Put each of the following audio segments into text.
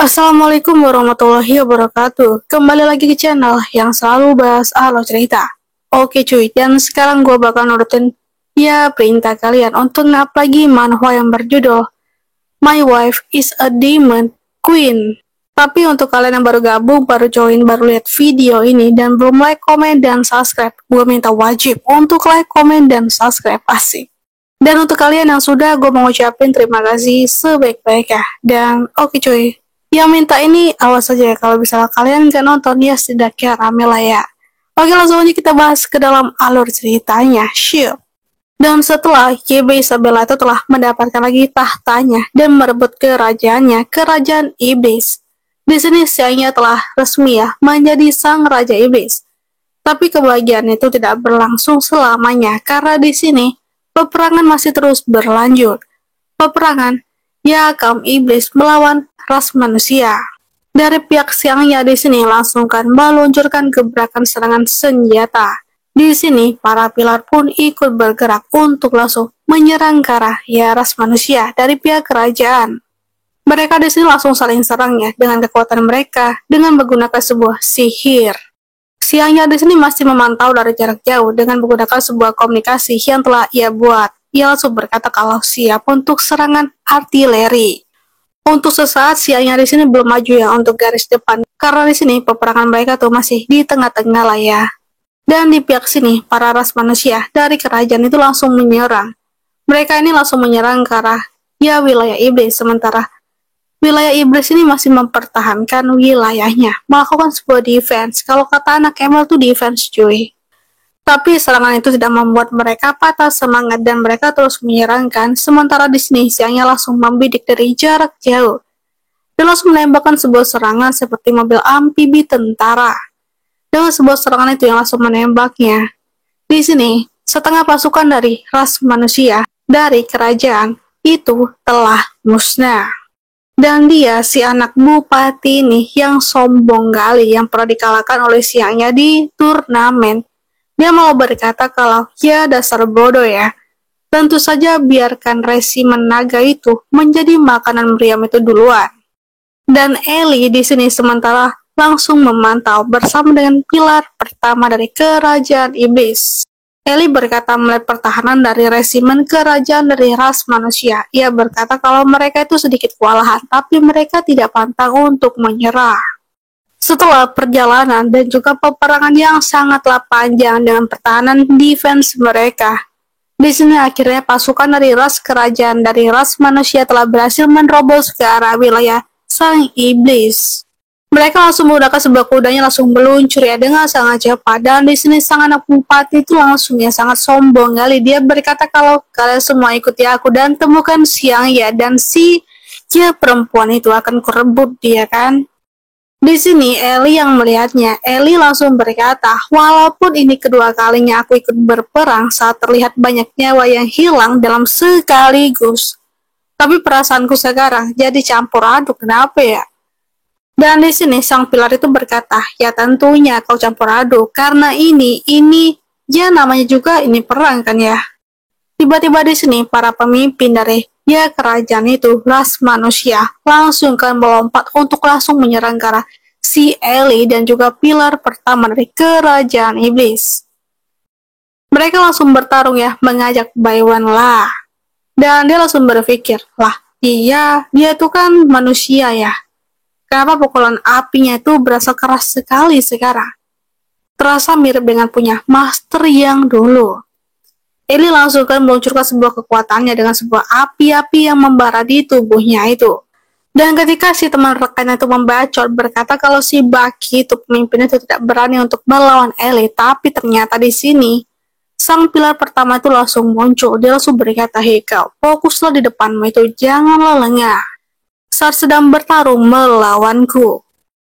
Assalamualaikum warahmatullahi wabarakatuh. Kembali lagi ke channel yang selalu bahas alur cerita. Oke cuy, dan sekarang gue bakal nurutin perintah kalian untuk ngap lagi manhwa yang berjudul My Wife is a Demon Queen. Tapi untuk kalian yang baru gabung, baru join, baru lihat video ini dan belum like, komen, dan subscribe, gue minta wajib untuk like, komen, dan subscribe, asik. Dan untuk kalian yang sudah, gue mau ngucapin terima kasih sebaik-baiknya. Dan oke cuy, yang minta ini awas saja ya, kalau misalnya kalian nggak nonton ya setidaknya rame lah ya. Oke, langsung aja kita bahas ke dalam alur ceritanya. Syuk. Dan setelah YB Isabella itu telah mendapatkan lagi tahtanya dan merebut kerajaannya, kerajaan iblis. Di sini siangnya telah resmi ya menjadi sang raja iblis. Tapi kebahagiaan itu tidak berlangsung selamanya karena di sini peperangan masih terus berlanjut. Peperangan ya kaum iblis melawan ras manusia. Dari pihak siangnya di sini langsung kan meluncurkan gebrakan serangan senjata. Di sini para pilar pun ikut bergerak untuk langsung menyerang ke arah ras manusia dari pihak kerajaan. Mereka di sini langsung saling serang ya dengan kekuatan mereka dengan menggunakan sebuah sihir. Siangnya di sini masih memantau dari jarak jauh dengan menggunakan sebuah komunikasi yang telah ia buat. Ia langsung berkata kalau siap untuk serangan artileri. Untuk sesaat siangnya di sini belum maju ya untuk garis depan karena di sini peperangan mereka tuh masih di tengah-tengah lah ya. Dan di pihak sini para ras manusia dari kerajaan itu langsung menyerang. Mereka ini langsung menyerang ke arah wilayah iblis, sementara wilayah iblis ini masih mempertahankan wilayahnya, melakukan sebuah defense. Kalau kata anak ML tuh defense cuy. Tapi serangan itu tidak membuat mereka patah semangat dan mereka terus menyerangkan. Sementara di sini siangnya langsung membidik dari jarak jauh dan langsung menembakkan sebuah serangan seperti mobil amfibi tentara. Dengan sebuah serangan itu yang langsung menembaknya. Di sini setengah pasukan dari ras manusia dari kerajaan itu telah musnah. Dan dia si anak bupati ini yang sombong kali yang pernah dikalahkan oleh siangnya di turnamen. Dia mau berkata kalau dasar bodoh ya. Tentu saja biarkan resimen naga itu menjadi makanan meriam itu duluan. Dan Ellie di sini sementara langsung memantau bersama dengan pilar pertama dari kerajaan iblis. Ellie berkata melihat pertahanan dari resimen kerajaan dari ras manusia. Ia berkata kalau mereka itu sedikit kewalahan, tapi mereka tidak pantang untuk menyerah. Setelah perjalanan dan juga peperangan yang sangatlah panjang dengan pertahanan defense mereka, di sini akhirnya pasukan dari ras kerajaan dari ras manusia telah berhasil menerobos ke arah wilayah sang iblis. Mereka langsung menggunakan sebuah kudanya langsung meluncur ya dengan sangat cepat. Dan di sini sang anak bupati itu langsung ya sangat sombong kali. Dia berkata kalau kalian semua ikuti aku dan temukan siang ya dan si perempuan itu akan kurebut dia kan. Di sini Ellie yang melihatnya. Ellie langsung berkata, walaupun ini kedua kalinya aku ikut berperang saat terlihat banyak nyawa yang hilang dalam sekaligus, tapi perasaanku sekarang jadi campur aduk. Kenapa ya? Dan di sini sang pilar itu berkata, ya tentunya kau campur aduk karena ini ya namanya juga ini perang kan ya. Tiba-tiba di sini para pemimpin dari kerajaan itu ras manusia langsung kan melompat untuk langsung menyerang ke arah si Ellie dan juga pilar pertama dari kerajaan iblis. Mereka langsung bertarung ya mengajak Baywan lah. Dan dia langsung berpikir, lah dia tuh kan manusia ya. Kenapa pukulan apinya itu berasa keras sekali sekarang? Terasa mirip dengan punya master yang dulu. Ellie langsung kan meluncurkan sebuah kekuatannya dengan sebuah api-api yang membara di tubuhnya itu. Dan ketika si teman rekannya itu membacot berkata kalau si Baki itu pemimpin itu tidak berani untuk melawan Ellie, tapi ternyata di sini sang pilar pertama itu langsung muncul. Dia langsung berkata, hei kau, fokuslah di depanmu itu, janganlah lengah saat sedang bertarung melawanku.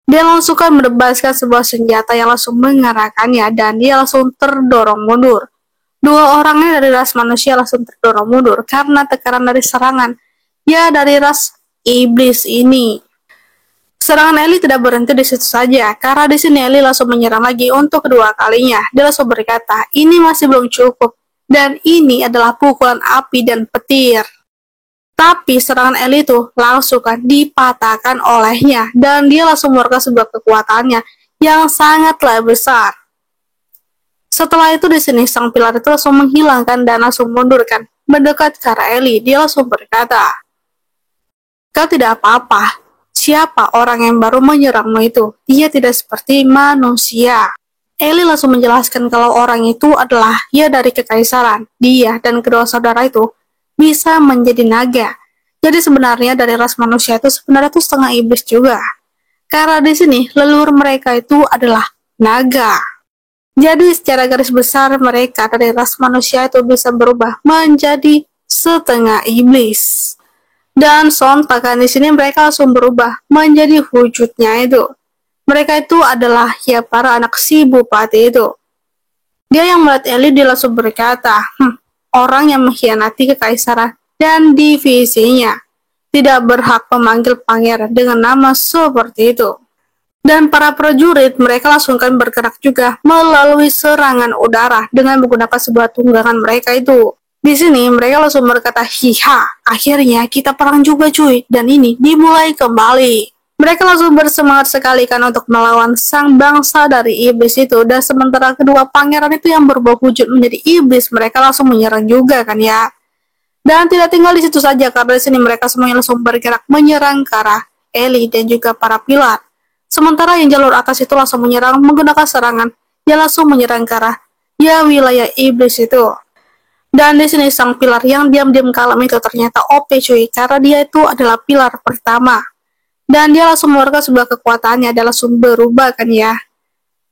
Dia langsung kan menebaskan sebuah senjata yang langsung mengarahkannya dan dia langsung terdorong mundur. Dua orangnya dari ras manusia langsung terdorong mundur karena tekanan dari serangan dari ras iblis ini. Serangan Ellie tidak berhenti di situ saja karena di sini Ellie langsung menyerang lagi untuk kedua kalinya. Dia langsung berkata, ini masih belum cukup dan ini adalah pukulan api dan petir. Tapi serangan Eli itu langsung kan dipatahkan olehnya dan dia langsung mengeluarkan sebuah kekuatannya yang sangatlah besar. Setelah itu di sini sang pilar itu langsung menghilangkan dan langsung mundur kan, mendekat ke arah Eli. Dia langsung berkata, "Kau tidak apa-apa. Siapa orang yang baru menyerangmu itu? Dia tidak seperti manusia." Eli langsung menjelaskan kalau orang itu adalah ya dari kekaisaran. Dia dan kedua saudara itu bisa menjadi naga. Jadi sebenarnya dari ras manusia itu sebenarnya itu setengah iblis juga. Karena di sini leluhur mereka itu adalah naga. Jadi secara garis besar mereka dari ras manusia itu bisa berubah menjadi setengah iblis. Dan sontak kan di sini mereka langsung berubah menjadi wujudnya itu. Mereka itu adalah ya para anak si bupati itu. Dia yang melihat Eli, dia langsung berkata, orang yang mengkhianati kekaisaran dan divisinya tidak berhak memanggil pangeran dengan nama seperti itu. Dan para prajurit mereka langsung kan bergerak juga melalui serangan udara dengan menggunakan sebuah tunggangan mereka itu. Di sini mereka langsung berkata, "Hiha, akhirnya kita perang juga cuy." Dan ini dimulai kembali. Mereka langsung bersemangat sekali kan untuk melawan sang bangsa dari iblis itu. Dan sementara kedua pangeran itu yang berubah wujud menjadi iblis, mereka langsung menyerang juga kan ya. Dan tidak tinggal di situ saja, karena di sini mereka semuanya langsung bergerak menyerang ke arah Eli dan juga para pilar. Sementara yang jalur atas itu langsung menyerang menggunakan serangan. Dia langsung menyerang ke arah ya wilayah iblis itu. Dan di sini sang pilar yang diam-diam kalem itu ternyata OP cuy, karena dia itu adalah pilar pertama. Dan dia langsung mengeluarkan sebuah kekuatannya, dia langsung berubah kan ya.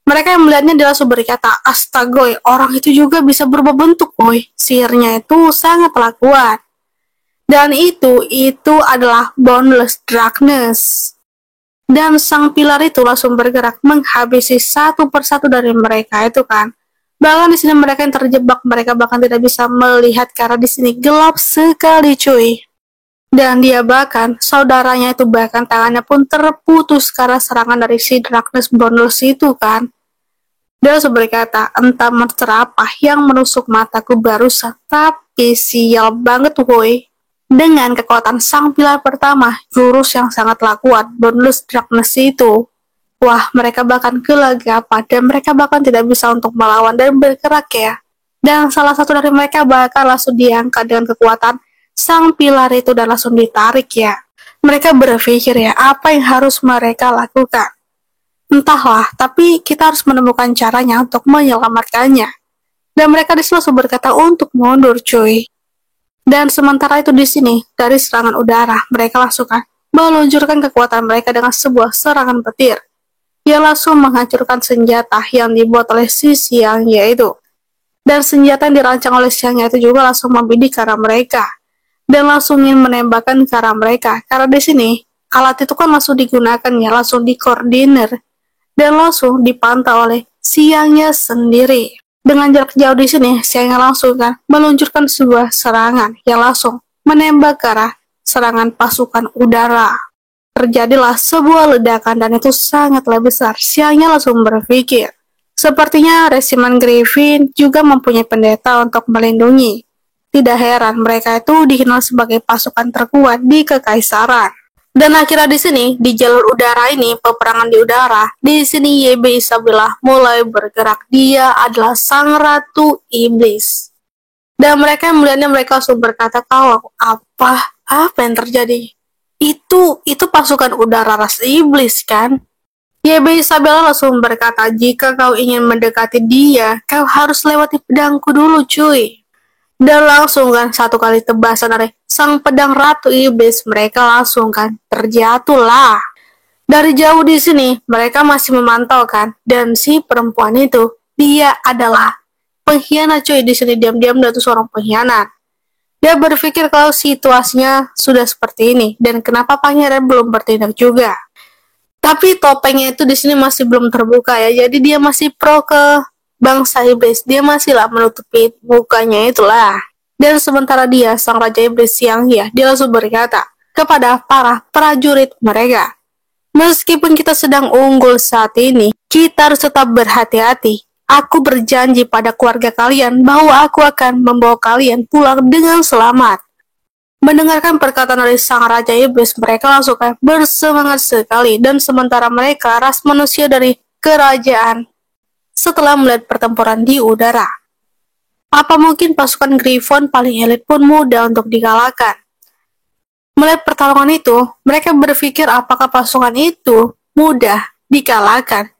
Mereka yang melihatnya dia langsung berkata, "Astagoy, orang itu juga bisa berubah bentuk boy. Sihirnya itu sangatlah kuat." Dan itu adalah Boundless Darkness. Dan sang pilar itu langsung bergerak menghabisi satu persatu dari mereka itu kan. Bahkan di sini mereka yang terjebak, mereka bahkan tidak bisa melihat karena di sini gelap sekali cuy. Dan dia bahkan saudaranya itu bahkan tangannya pun terputus karena serangan dari si Darkness Boundless itu kan. Dia langsung berkata, "Entah monster apa yang menusuk mataku barusan, tapi sial banget woi." Dengan kekuatan sang pilar pertama, jurus yang sangatlah kuat, Boundless Darkness itu. Wah, mereka bahkan gelagapan dan mereka bahkan tidak bisa untuk melawan dan bergerak ya. Dan salah satu dari mereka bahkan langsung diangkat dengan kekuatan sang pilar itu dan langsung ditarik ya. Mereka berpikir ya, apa yang harus mereka lakukan? Entahlah, tapi kita harus menemukan caranya untuk menyelamatkannya. Dan mereka disuruh berkata untuk mundur cuy. Dan sementara itu di sini, dari serangan udara, mereka langsung meluncurkan kekuatan mereka dengan sebuah serangan petir. Dia langsung menghancurkan senjata yang dibuat oleh si Siang yaitu. Dan senjata yang dirancang oleh Siangnya itu juga langsung membidik ke arah mereka. Dan langsung ingin menembakkan ke arah mereka. Karena di sini, alat itu kan langsung digunakan ya, langsung dikoordinir. Dan langsung dipantau oleh Siangnya sendiri. Dengan jarak jauh di sini, Siangnya langsung kan meluncurkan sebuah serangan yang langsung menembak ke arah serangan pasukan udara. Terjadilah sebuah ledakan dan itu sangatlah besar. Siangnya langsung berpikir, sepertinya Resimen Griffin juga mempunyai pendeta untuk melindungi. Tidak heran mereka itu dikenal sebagai pasukan terkuat di kekaisaran. Dan akhirnya di sini, di jalur udara ini, peperangan di udara, di sini YB Isabella mulai bergerak. Dia adalah sang ratu iblis. Dan mereka yang melihatnya mereka langsung berkata, "Kalau apa yang terjadi? Itu pasukan udara ras iblis kan?" YB Isabella langsung berkata, "Jika kau ingin mendekati dia, kau harus lewati pedangku dulu cuy." Dan langsung kan satu kali tebasan dari sang pedang ratu iblis, mereka langsung kan terjatuh lah. Dari jauh di sini mereka masih memantau kan, dan si perempuan itu dia adalah pengkhianat cuy. Di sini diam-diam dia tuh seorang pengkhianat. Dia berpikir kalau situasinya sudah seperti ini dan kenapa pangeran belum bertindak juga. Tapi topengnya itu di sini masih belum terbuka ya, jadi dia masih pro ke bangsa iblis. Dia masihlah menutupi mukanya itulah. Dan sementara dia, sang raja iblis siang ya, dia langsung berkata kepada para prajurit mereka, "Meskipun kita sedang unggul saat ini, kita harus tetap berhati-hati. Aku berjanji pada keluarga kalian bahwa aku akan membawa kalian pulang dengan selamat." Mendengarkan perkataan dari sang Raja Iblis, mereka langsung kayak bersemangat sekali, dan sementara mereka ras manusia dari kerajaan setelah melihat pertempuran di udara. Apa mungkin pasukan Griffon paling elit pun mudah untuk dikalahkan? Melihat pertarungan itu, mereka berpikir apakah pasukan itu mudah dikalahkan.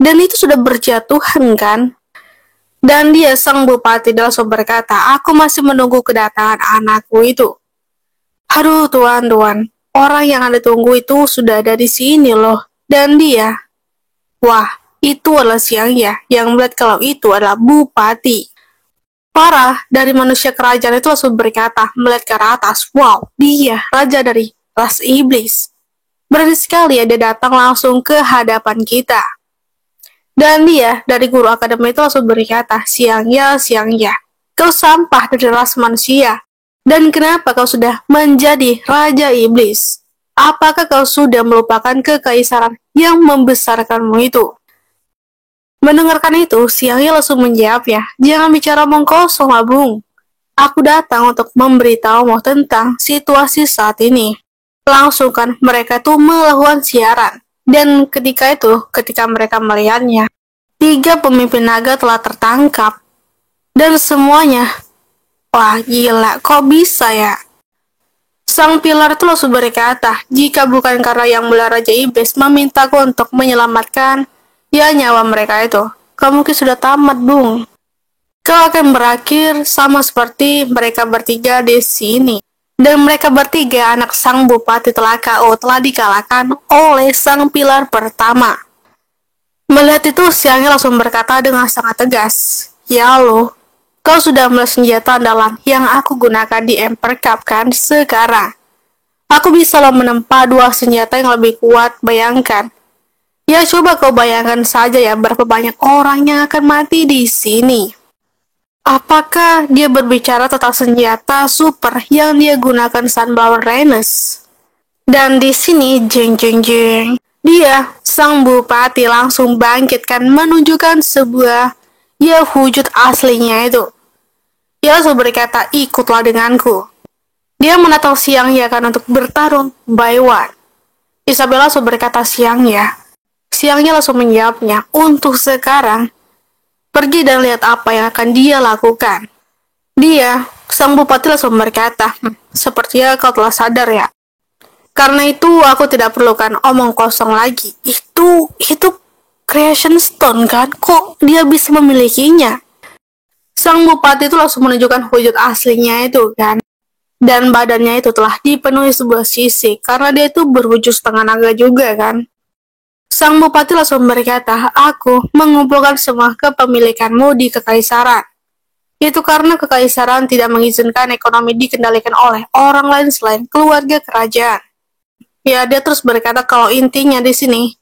Dan itu sudah berjatuhan kan? Dan dia, sang bupati, langsung berkata, aku masih menunggu kedatangan anakku itu. Aduh tuan, orang yang Anda tunggu itu sudah ada di sini loh. Dan dia, wah, itu adalah siangnya yang melihat kalau itu adalah bupati. Para dari manusia kerajaan itu langsung berkata, melihat ke arah atas, wow, dia raja dari ras iblis. Berani sekali ya dia datang langsung ke hadapan kita. Dan dia dari guru akademi itu langsung berkata, siangnya, kau sampah dari ras manusia. Dan kenapa kau sudah menjadi raja iblis? Apakah kau sudah melupakan kekaisaran yang membesarkanmu itu? Mendengarkan itu, siangnya langsung menjawab ya, jangan bicara omong kosong lah bung. Aku datang untuk memberitahumu tentang situasi saat ini. Langsung kan mereka tuh melakukan siaran. Dan ketika mereka melihatnya, 3 pemimpin naga telah tertangkap. Dan semuanya, wah gila, kok bisa ya? Sang pilar itu langsung berkata, jika bukan karena yang mulia Raja Iblis memintaku untuk menyelamatkan ya nyawa mereka itu, kau mungkin sudah tamat, bung. Kau akan berakhir sama seperti mereka bertiga di sini. Dan mereka bertiga, anak sang bupati telah KO, telah dikalahkan oleh sang pilar pertama. Melihat itu, siangnya langsung berkata dengan sangat tegas, ya lo, kau sudah melihat senjata andalan yang aku gunakan di Emperor Cup kan sekarang. Aku bisa lo menempa 2 senjata yang lebih kuat, bayangkan. Ya coba kau bayangkan saja ya berapa banyak orang yang akan mati di sini. Apakah dia berbicara tentang senjata super yang dia gunakan saat melawan Rhaenys? Dan di sini jeng, dia, sang bupati langsung bangkitkan menunjukkan sebuah wujud aslinya itu. Dia langsung berkata, ikutlah denganku. Dia menatap siangnya kan untuk bertarung by one. Isabella langsung berkata siangnya langsung menjawabnya, untuk sekarang, pergi dan lihat apa yang akan dia lakukan. Dia, sang bupati langsung berkata, sepertinya kau telah sadar ya. Karena itu, aku tidak perlukan omong kosong lagi. Itu Creation Stone kan? Kok dia bisa memilikinya? Sang bupati itu langsung menunjukkan wujud aslinya itu kan. Dan badannya itu telah dipenuhi sebuah sisik, karena dia itu berwujud setengah naga juga kan. Sang bupati langsung berkata, aku mengumpulkan semua kepemilikanmu di kekaisaran. Itu karena kekaisaran tidak mengizinkan ekonomi dikendalikan oleh orang lain selain keluarga kerajaan. Ya, dia terus berkata kalau intinya di sini,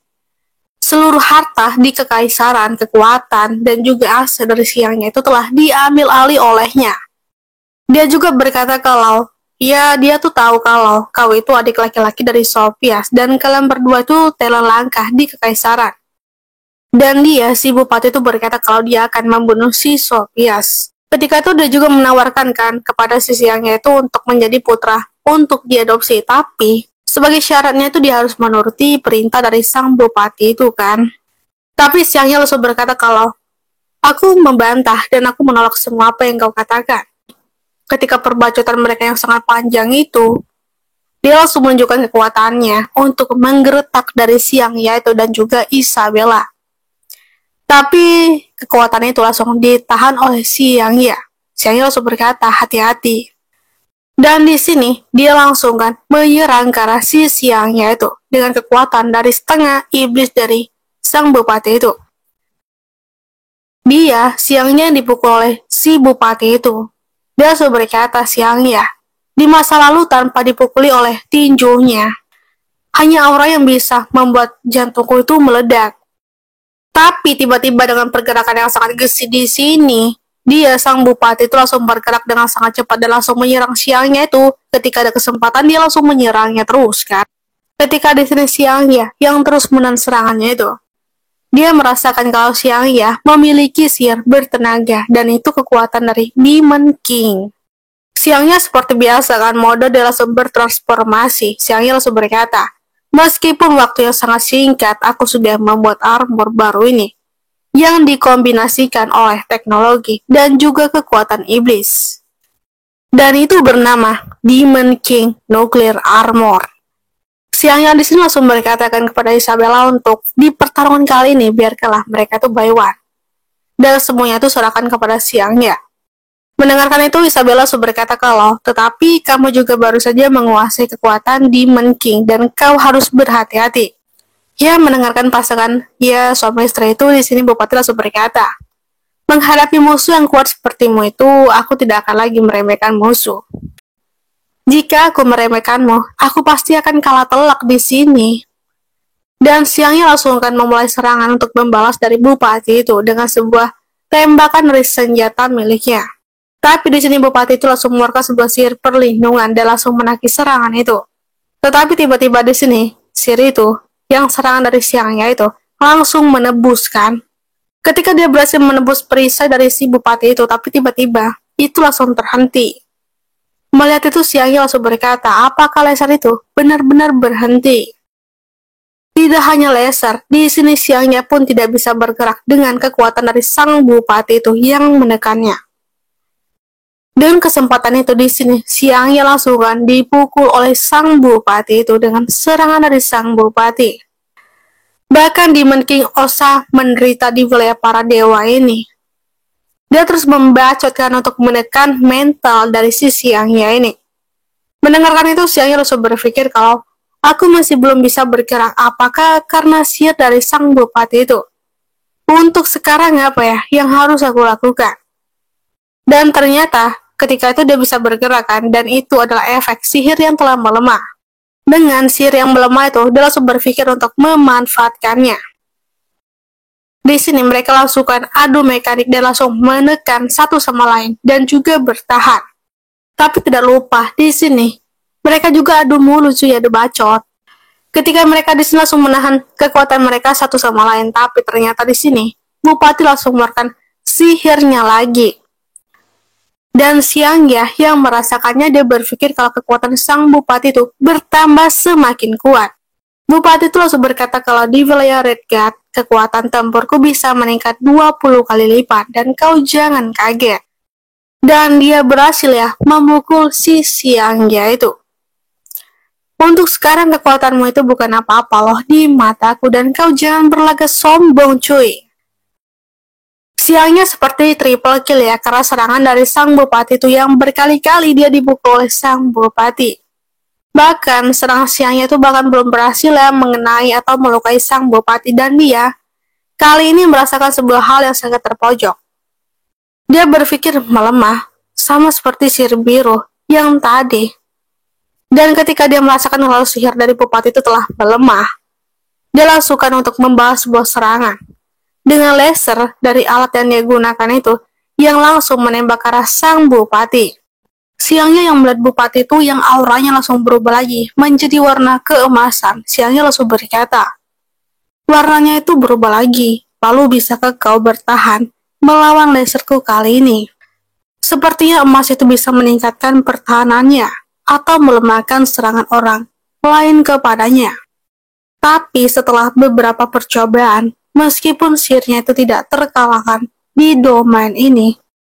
seluruh harta di kekaisaran, kekuatan, dan juga aset dari siangnya itu telah diambil alih olehnya. Dia juga berkata kalau ya, dia tuh tahu kalau kau itu adik laki-laki dari Sofias dan kalian berdua itu talent langkah di kekaisaran. Dan dia, si bupati itu berkata kalau dia akan membunuh si Sofias. Ketika itu dia juga menawarkan kan kepada si siangnya itu untuk menjadi putra untuk diadopsi, tapi sebagai syaratnya itu dia harus menuruti perintah dari sang bupati itu kan. Tapi siangnya langsung berkata kalau aku membantah dan aku menolak semua apa yang kau katakan. Ketika perbacotan mereka yang sangat panjang itu, dia langsung menunjukkan kekuatannya untuk menggeretak dari siang yaitu dan juga Isabella. Tapi kekuatannya itu langsung ditahan oleh siangnya. Siangnya langsung berkata, hati-hati. Dan di sini dia langsung kan menyerang ke arah si siangnya itu dengan kekuatan dari setengah iblis dari sang bupati itu. Dia, siangnya dipukul oleh si bupati itu. Dia langsung berkata siangnya, di masa lalu tanpa dipukuli oleh tinjunya, hanya aura yang bisa membuat jantungku itu meledak. Tapi tiba-tiba dengan pergerakan yang sangat gesit di sini, dia, sang bupati itu langsung bergerak dengan sangat cepat dan langsung menyerang siangnya itu. Ketika ada kesempatan, dia langsung menyerangnya terus kan. Ketika di sini siangnya yang terus menahan serangannya itu, dia merasakan kalau siangnya memiliki sihir bertenaga dan itu kekuatan dari Demon King. Siangnya seperti biasa kan, mode dia langsung bertransformasi. Siangnya langsung berkata, meskipun waktu yang sangat singkat, aku sudah membuat armor baru ini, yang dikombinasikan oleh teknologi dan juga kekuatan iblis. Dan itu bernama Demon King Nuclear Armor. Siangnya di sini langsung berkatakan kepada Isabella untuk di pertarungan kali ini biarkanlah mereka tuh by one. Dan semuanya itu serahkan kepada Siangnya. Mendengarkan itu, Isabella berkata kalau, tetapi kamu juga baru saja menguasai kekuatan Demon King dan kau harus berhati-hati. Ya, mendengarkan pasangan, ya suami istri itu di sini Bupati langsung berkata, menghadapi musuh yang kuat sepertimu itu, aku tidak akan lagi meremehkan musuh. Jika aku meremehkanmu, aku pasti akan kalah telak di sini. Dan Siangnya langsung akan memulai serangan untuk membalas dari Bupati itu dengan sebuah tembakan dari senjata miliknya. Tapi di sini Bupati itu langsung mengeluarkan sebuah sihir perlindungan dan langsung menangkis serangan itu. Tetapi tiba-tiba di sini, sihir itu, yang serangan dari Siangnya itu, langsung menebuskan. Ketika dia berhasil menebus perisai dari si Bupati itu, tapi tiba-tiba, itu langsung terhenti. Melihat itu Siangnya langsung berkata, apakah laser itu benar-benar berhenti? Tidak hanya laser, di sini Siangnya pun tidak bisa bergerak dengan kekuatan dari sang Bupati itu yang menekannya. Dengan kesempatan itu di sini, Siangnya langsung dipukul oleh sang Bupati itu dengan serangan dari sang Bupati. Bahkan Demon King Osa menderita di wilayah para dewa ini. Dia terus membacotkan untuk menekan mental dari si Siangnya ini. Mendengarkan itu, Siangnya langsung berpikir kalau aku masih belum bisa bergerak, apakah karena sihir dari sang Bupati itu? Untuk sekarang apa ya yang harus aku lakukan? Dan ternyata ketika itu dia bisa bergerak kan, dan itu adalah efek sihir yang telah melemah. Dengan sihir yang melemah itu, dia langsung berpikir untuk memanfaatkannya. Di sini mereka langsung adu mekanik dan langsung menekan satu sama lain dan juga bertahan. Tapi tidak lupa di sini mereka juga adu mulut cuy, adu bacot. Ketika mereka di sini langsung menahan kekuatan mereka satu sama lain, tapi ternyata di sini Bupati langsung mengeluarkan sihirnya lagi. Dan Siangnya yang merasakannya, dia berpikir kalau kekuatan sang Bupati itu bertambah semakin kuat. Bupati itu langsung berkata kalau di wilayah Redguard, kekuatan tempurku bisa meningkat 20 kali lipat dan kau jangan kaget. Dan dia berhasil ya memukul si Siangnya itu. Untuk sekarang kekuatanmu itu bukan apa-apa loh di mataku dan kau jangan berlagak sombong cuy. Siangnya seperti triple kill ya, karena serangan dari sang Bupati itu yang berkali-kali dia dipukul oleh sang Bupati. Bahkan serangan Siangnya itu bahkan belum berhasil ya mengenai atau melukai sang Bupati, dan dia kali ini merasakan sebuah hal yang sangat terpojok. Dia berpikir melemah, sama seperti sihir biru yang tadi. Dan ketika dia merasakan kalau sihir dari Bupati itu telah melemah, dia langsungkan untuk membalas sebuah serangan dengan laser dari alat yang dia gunakan itu yang langsung menembak ke arah sang Bupati. Siangnya yang melihat Bupati itu yang auranya langsung berubah lagi menjadi warna keemasan. Siangnya langsung berkata, warnanya itu berubah lagi, lalu bisakah kau bertahan melawan laserku kali ini? Sepertinya emas itu bisa meningkatkan pertahanannya atau melemahkan serangan orang lain kepadanya. Tapi setelah beberapa percobaan, meskipun sihirnya itu tidak terkalahkan di domain ini,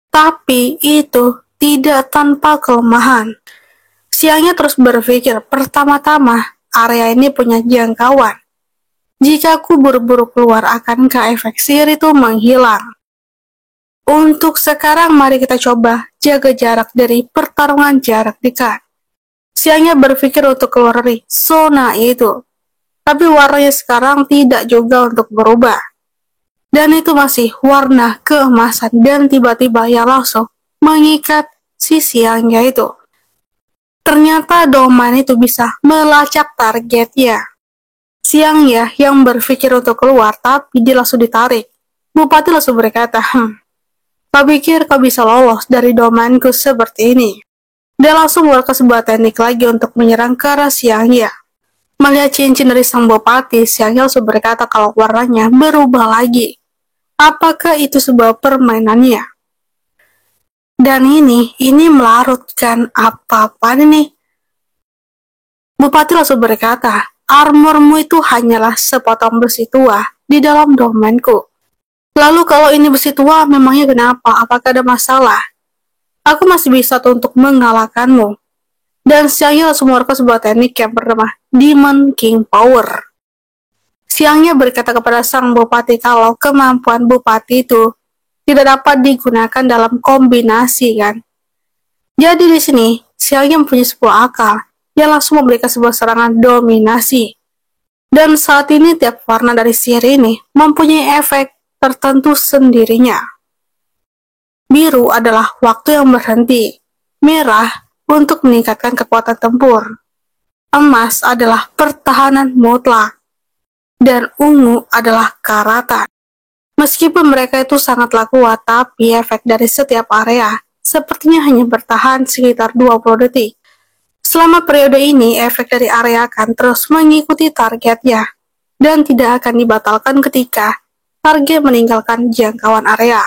tapi itu tidak tanpa kelemahan. Siangnya terus berpikir, pertama-tama area ini punya jangkauan. Jika aku buru-buru keluar, akankah efek sihir itu menghilang? Untuk sekarang mari kita coba jaga jarak dari pertarungan jarak dekat. Siangnya berpikir untuk keluar dari zona itu. Tapi warnanya sekarang tidak juga untuk berubah. Dan itu masih warna keemasan dan tiba-tiba ya langsung mengikat si Siangnya itu. Ternyata domain itu bisa melacak targetnya. Siangnya yang berpikir untuk keluar tapi dia langsung ditarik. Bupati langsung berkata, kau pikir kau bisa lolos dari domainku seperti ini? Dia langsung mengeluarkan sebuah teknik lagi untuk menyerang ke arah Siangnya. Melihat cincin dari sang Bupati, Siangnya langsung berkata kalau warnanya berubah lagi. Apakah itu sebuah permainannya? Dan ini melarutkan apa-apa nih. Bupati langsung berkata, armormu itu hanyalah sepotong besi tua di dalam domainku. Lalu kalau ini besi tua, memangnya kenapa? Apakah ada masalah? Aku masih bisa tuh untuk mengalahkanmu. Dan siangnya langsung mengeluarkan sebuah teknik yang bernama Demon King Power. Siangnya berkata kepada sang bupati kalau kemampuan bupati itu tidak dapat digunakan dalam kombinasi kan. Jadi di sini, siangnya mempunyai sebuah akal. Dia langsung memberikan sebuah serangan dominasi. Dan saat ini tiap warna dari sihir ini mempunyai efek tertentu sendirinya. Biru adalah waktu yang berhenti. Merah untuk meningkatkan kekuatan tempur. Emas adalah pertahanan mutlak. Dan ungu adalah karatan. Meskipun mereka itu sangatlah kuat, tapi efek dari setiap area sepertinya hanya bertahan sekitar 20 detik. Selama periode ini, efek dari area akan terus mengikuti targetnya dan tidak akan dibatalkan ketika target meninggalkan jangkauan area.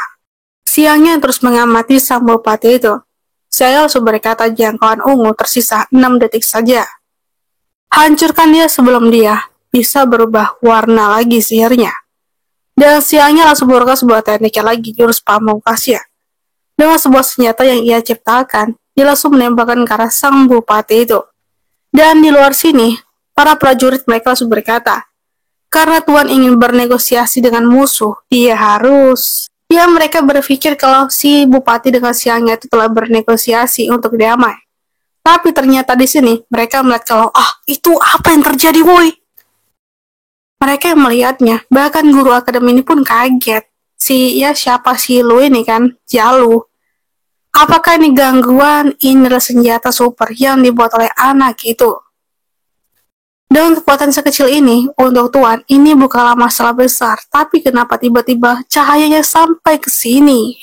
Siangnya terus mengamati sang bupati itu. Saya langsung berkata jangkauan ungu tersisa 6 detik saja. Hancurkan dia sebelum dia bisa berubah warna lagi sihirnya. Dan siangnya langsung mengeluarkan sebuah teknik lagi, jurus pamungkasnya. Dengan sebuah senjata yang ia ciptakan, dia langsung menembakkan ke arah sang bupati itu. Dan di luar sini, para prajurit mereka langsung berkata, karena Tuan ingin bernegosiasi dengan musuh, dia harus. Ya, mereka berpikir kalau si bupati dengan siangnya itu telah bernegosiasi untuk damai. Tapi ternyata di sini, mereka melihat kalau, itu apa yang terjadi, woi? Mereka yang melihatnya, bahkan guru akademi ini pun kaget. Siapa si Lu ini kan, Jalu. Apakah ini gangguan? Ini adalah senjata super yang dibuat oleh anak itu. Dengan kekuatan sekecil ini, untuk Tuan, ini bukanlah masalah besar. Tapi kenapa tiba-tiba cahayanya sampai ke sini?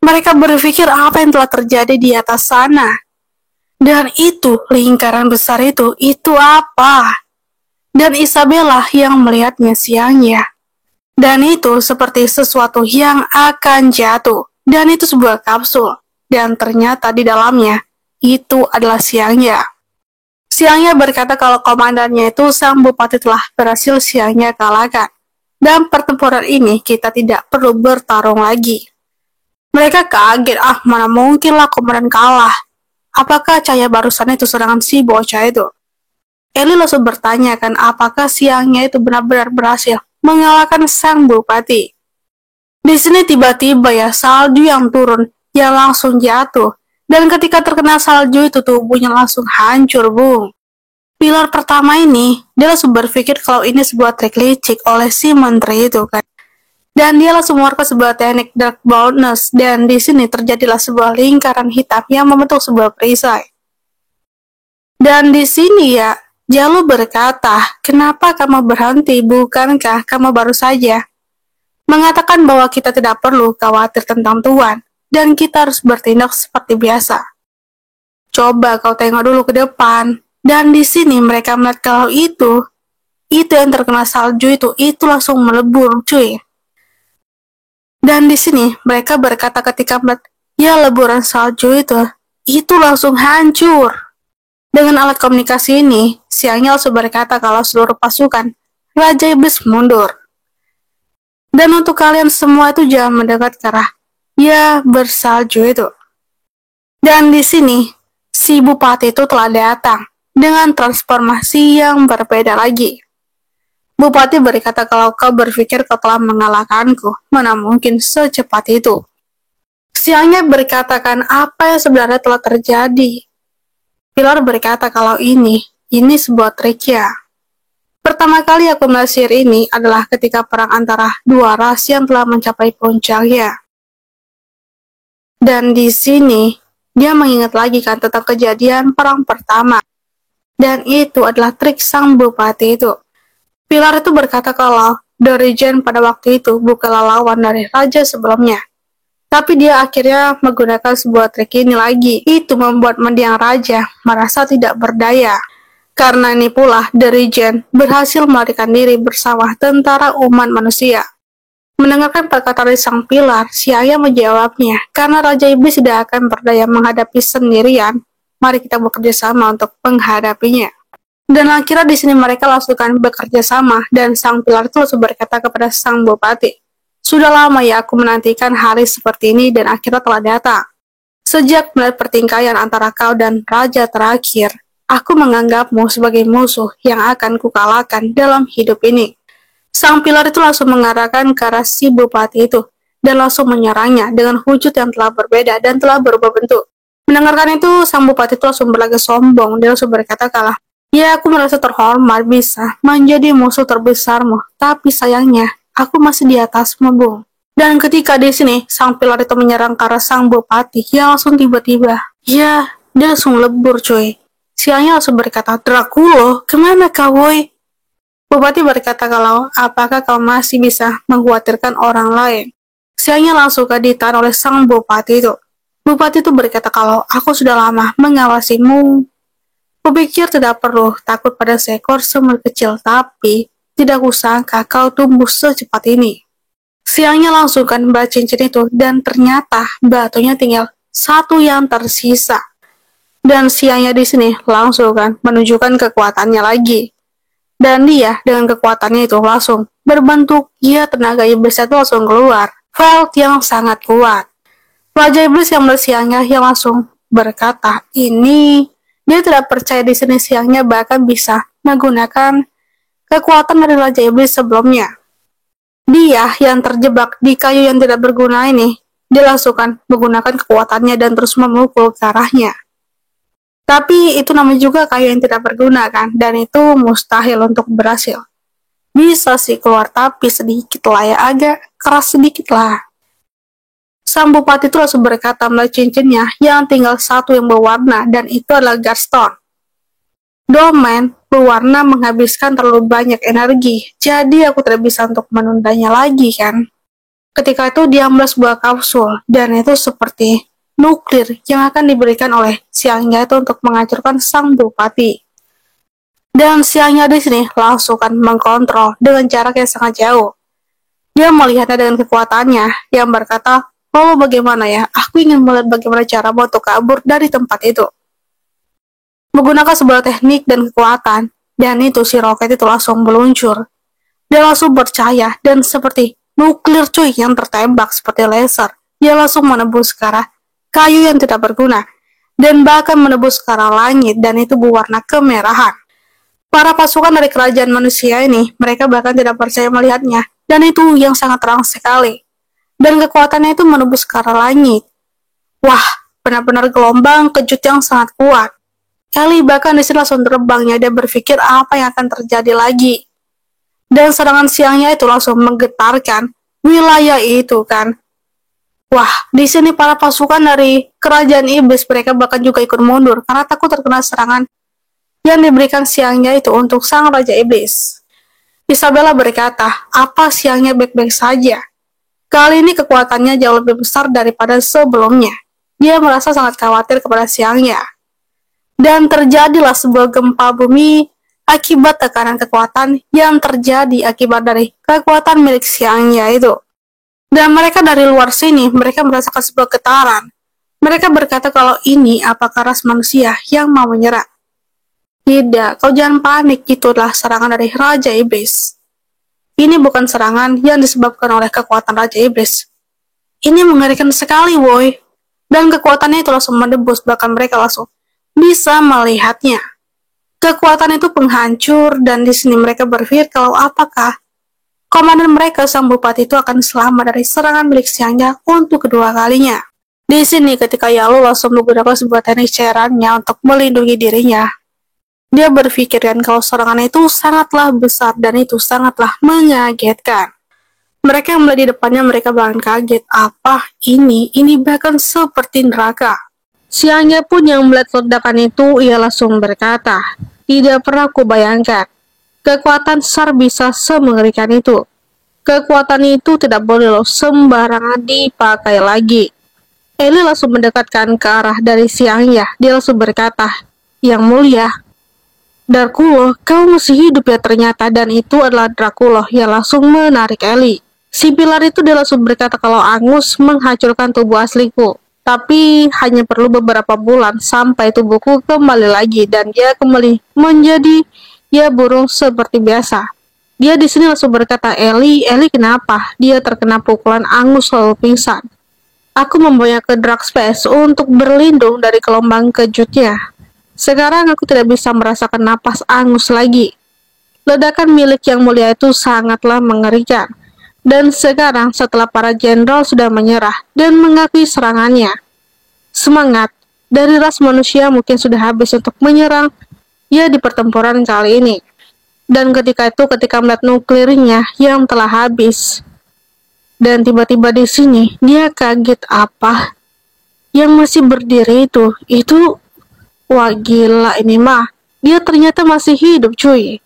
Mereka berpikir apa yang telah terjadi di atas sana. Dan itu, lingkaran besar itu apa? Dan Isabella yang melihatnya siangnya. Dan itu seperti sesuatu yang akan jatuh. Dan itu sebuah kapsul. Dan ternyata di dalamnya, itu adalah siangnya. Siangnya berkata kalau komandannya itu sang bupati telah berhasil siangnya kalahkan. Dan pertempuran ini kita tidak perlu bertarung lagi. Mereka kaget, mana mungkin lah komandan kalah. Apakah cahaya barusan itu serangan si bocah itu? Eli langsung bertanya kan apakah siangnya itu benar-benar berhasil mengalahkan sang bupati. Di sini tiba-tiba ya salju yang turun, dia langsung jatuh. Dan ketika terkena salju itu tubuhnya langsung hancur, Bung. Pilar pertama ini, dia langsung berpikir kalau ini sebuah trik licik oleh si menteri itu kan. Dan dia langsung mengeluarkan sebuah teknik dark boldness dan di sini terjadilah sebuah lingkaran hitam yang membentuk sebuah perisai. Dan di sini ya, Jalu berkata, kenapa kamu berhenti? Bukankah kamu baru saja mengatakan bahwa kita tidak perlu khawatir tentang Tuan dan kita harus bertindak seperti biasa. Coba kau tengok dulu ke depan. Dan di sini mereka melihat kalau itu yang terkena salju itu langsung melebur, cuy. Dan di sini mereka berkata ketika melihat ya leburan salju itu langsung hancur. Dengan alat komunikasi ini, siangnya langsung berkata kalau seluruh pasukan Raja Iblis mundur. Dan untuk kalian semua itu jangan mendekat ke arah ya bersalju itu. Dan di sini, si bupati itu telah datang dengan transformasi yang berbeda lagi. Bupati berkata kalau kau berpikir kau telah mengalahkanku, mana mungkin secepat itu. Siangnya berkatakan apa yang sebenarnya telah terjadi. Pilar berkata kalau ini sebuah trik ya. Pertama kali aku melihat sihir ini adalah ketika perang antara dua ras yang telah mencapai puncaknya. Dan di sini, dia mengingat lagi kan tentang kejadian perang pertama. Dan itu adalah trik sang bupati itu. Pilar itu berkata kalau The Regent pada waktu itu bukanlah lawan dari raja sebelumnya. Tapi dia akhirnya menggunakan sebuah trik ini lagi. Itu membuat mendiang raja merasa tidak berdaya. Karena ini pula The Regent berhasil melarikan diri bersama tentara umat manusia. Mendengarkan perkataan dari sang pilar, si ayah menjawabnya, karena Raja Iblis tidak akan berdaya menghadapi sendirian, mari kita bekerja sama untuk menghadapinya. Dan akhirnya di sini mereka langsungkan bekerja sama, dan sang pilar itu langsung berkata kepada sang bupati, sudah lama ya aku menantikan hari seperti ini dan akhirnya telah datang. Sejak melihat pertingkaian antara kau dan raja terakhir, aku menganggapmu sebagai musuh yang akan kukalahkan dalam hidup ini. Sang pilar itu langsung mengarahkan ke arah si bupati itu dan langsung menyerangnya dengan wujud yang telah berbeda dan telah berubah bentuk. Mendengarkan itu, sang bupati itu langsung berlagak sombong. Dia langsung berkata kalah, ya aku merasa terhormat bisa menjadi musuh terbesarmu, tapi sayangnya aku masih di atasmu, Bung. Dan ketika di sini, sang pilar itu menyerang ke arah sang bupati yang langsung tiba-tiba, ya dia langsung lebur cuy. Siangnya langsung berkata, Draculo, kemana kau woi? Bupati berkata kalau, apakah kau masih bisa mengkhawatirkan orang lain? Siangnya langsung ditahan oleh sang bupati itu. Bupati itu berkata kalau, aku sudah lama mengawasimu. Kupikir tidak perlu takut pada seekor semut kecil, tapi tidak kusangka kau tumbuh secepat ini. Siangnya langsung mbak cincin itu, dan ternyata batunya tinggal satu yang tersisa. Dan siangnya di sini langsung menunjukkan kekuatannya lagi. Dan dia dengan kekuatannya itu langsung berbentuk, tenaga iblis itu langsung keluar. Felt yang sangat kuat. Raja Iblis yang bersiangnya yang langsung berkata, ini dia tidak percaya di sini siangnya bahkan bisa menggunakan kekuatan dari Raja Iblis sebelumnya. Dia yang terjebak di kayu yang tidak berguna ini, dia langsung menggunakan kekuatannya dan terus memukul ke arahnya. Tapi itu namanya juga kayu yang tidak berguna kan, dan itu mustahil untuk berhasil. Bisa sih keluar tapi sedikit lah ya, agak keras sedikit lah. Sang bupati itu langsung berkata melalui cincinnya yang tinggal satu yang berwarna, dan itu adalah Guardstone. Domain berwarna menghabiskan terlalu banyak energi, jadi aku tidak bisa untuk menundanya lagi kan. Ketika itu dia ambil sebuah kapsul, dan itu seperti nuklir yang akan diberikan oleh siangnya itu untuk menghancurkan sang bupati. Dan siangnya di sini langsung mengkontrol dengan jarak yang sangat jauh. Dia melihatnya dengan kekuatannya yang berkata, oh bagaimana ya, aku ingin melihat bagaimana cara untuk kabur dari tempat itu. Menggunakan sebuah teknik dan kekuatan, dan itu si roket itu langsung meluncur. Dia langsung percaya dan seperti nuklir cuy yang tertembak seperti laser. Dia langsung menembus ke arah kayu yang tidak berguna, dan bahkan menembus ke arah langit, dan itu berwarna kemerahan. Para pasukan dari kerajaan manusia ini, mereka bahkan tidak percaya melihatnya, dan itu yang sangat terang sekali. Dan kekuatannya itu menembus ke arah langit. Wah, benar-benar gelombang kejut yang sangat kuat. Ellie bahkan di sini langsung terbangnya dan berpikir apa yang akan terjadi lagi. Dan serangan siangnya itu langsung menggetarkan wilayah itu kan. Wah, di sini para pasukan dari kerajaan iblis mereka bahkan juga ikut mundur karena takut terkena serangan yang diberikan siangnya itu untuk sang raja iblis. Isabella berkata, apa siangnya baik-baik saja? Kali ini kekuatannya jauh lebih besar daripada sebelumnya. Dia merasa sangat khawatir kepada siangnya. Dan terjadilah sebuah gempa bumi akibat tekanan kekuatan yang terjadi akibat dari kekuatan milik siangnya itu. Dan mereka dari luar sini, mereka merasakan sebuah getaran. Mereka berkata kalau ini apakah ras manusia yang mau menyerang. Tidak, kau jangan panik, itu adalah serangan dari Raja Iblis. Ini bukan serangan yang disebabkan oleh kekuatan Raja Iblis. Ini mengerikan sekali, boy. Dan kekuatannya itu langsung menembus, bahkan mereka langsung bisa melihatnya. Kekuatan itu penghancur, dan di sini mereka berpikir kalau apakah komandan mereka, sang bupati itu akan selamat dari serangan milik siangnya untuk kedua kalinya. Di sini ketika Yalu langsung menggunakan sebuah teknik cairannya untuk melindungi dirinya, dia berpikirkan kalau serangan itu sangatlah besar dan itu sangatlah mengagetkan. Mereka yang melihat di depannya mereka bahkan kaget, apa ini bahkan seperti neraka. Siangnya pun yang melihat ledakan itu, ia langsung berkata, tidak pernah kubayangkan kekuatan SAR bisa semengerikan itu. Kekuatan itu tidak boleh sembarangan dipakai lagi. Ellie langsung mendekatkan ke arah dari siangnya. Dia langsung berkata, yang mulia, Draculo, kau masih hidup ya ternyata. Dan itu adalah Draculo yang langsung menarik Ellie. Si Pilar itu dia langsung berkata kalau Angus menghancurkan tubuh asliku. Tapi hanya perlu beberapa bulan sampai tubuhku kembali lagi dan dia kembali menjadi ya burung seperti biasa. Dia di sini langsung berkata, Eli kenapa? Dia terkena pukulan Angus lalu pingsan. Aku membawanya ke Dark Space untuk berlindung dari gelombang kejutnya. Sekarang aku tidak bisa merasakan napas Angus lagi. Ledakan milik yang mulia itu sangatlah mengerikan. Dan sekarang setelah para jenderal sudah menyerah dan mengakui serangannya, semangat dari ras manusia mungkin sudah habis untuk menyerang ya di pertempuran kali ini. Dan ketika melihat nuklirnya yang telah habis, dan tiba-tiba di sini dia kaget apa yang masih berdiri itu wah gila ini mah, dia ternyata masih hidup cuy.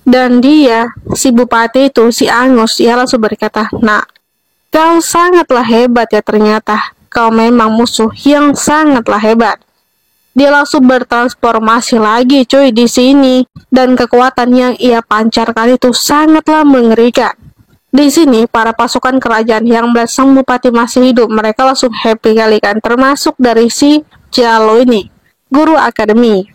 Dan dia, si bupati itu, si Angus, dia langsung berkata, "Nak, kau sangatlah hebat ya ternyata. Kau memang musuh yang sangatlah hebat." Dia langsung bertransformasi lagi cuy di sini. Dan kekuatan yang ia pancarkan itu sangatlah mengerikan. Di sini, para pasukan kerajaan yang melihat sang bupati masih hidup, mereka langsung happy kali kan. Termasuk dari si Jalo ini, guru akademi.